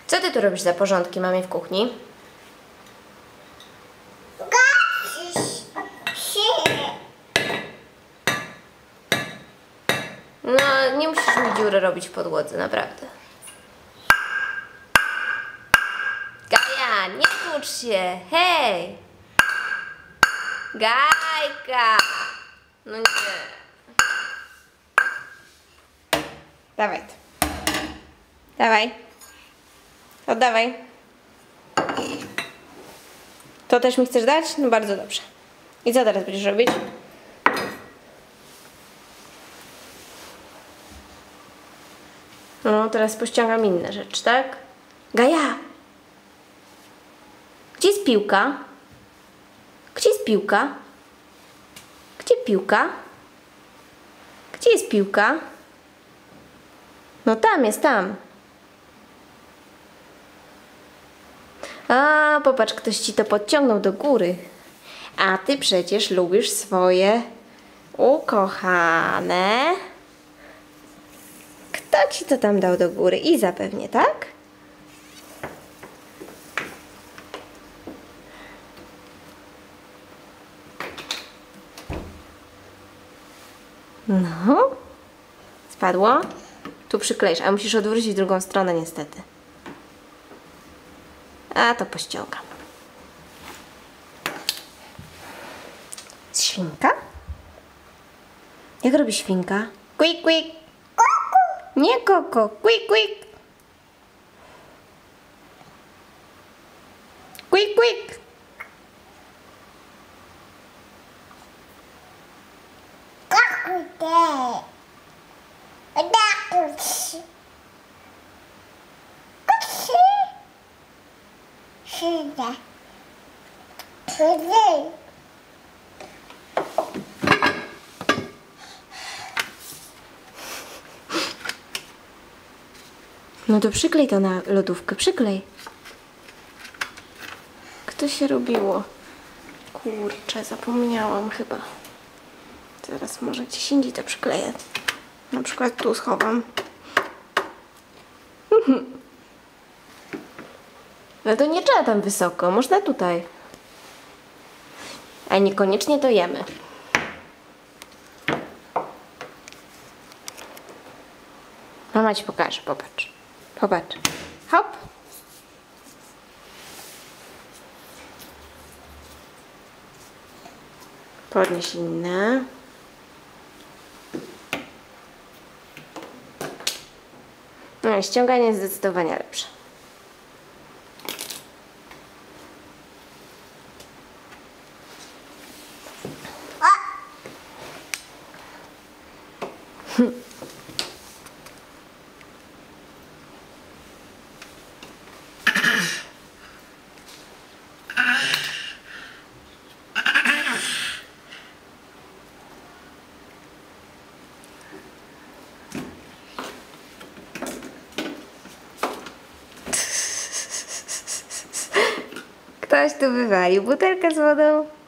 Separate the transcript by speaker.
Speaker 1: Co ty tu robisz za porządki mamie w kuchni? No, nie musisz mi dziury robić w podłodze, naprawdę. Gaja, nie tłucz się, hej! Gajka! No nie. Dawaj to. Dawaj. Oddawaj. To też mi chcesz dać? No bardzo dobrze. I co teraz będziesz robić? No, teraz pościągam inne rzeczy, tak? Gaja! Gdzie jest piłka? Gdzie jest piłka? Gdzie piłka? Gdzie jest piłka? No tam jest, tam. A, popatrz, ktoś ci to podciągnął do góry. A ty przecież lubisz swoje ukochane. Kto ci to tam dał do góry? Iza pewnie, tak? No. Spadło? Tu przykleisz, a musisz odwrócić drugą stronę niestety. A to pościągam. Świnka? Jak robi świnka? Quick, quick. Nie koko, quick, quick. Quick, quick. No to przyklej to na lodówkę, przyklej. Jak to się robiło? Kurczę, zapomniałam chyba. Teraz może gdzieś indziej to przykleję. Na przykład tu schowam. Ale to nie trzeba tam wysoko, można tutaj. A niekoniecznie to jemy. Mama ci pokaże, popatrz. Popatrz. Hop. Podnieś inne. No, ściąganie jest zdecydowanie lepsze. Ktoś tu wywalił butelkę z wodą.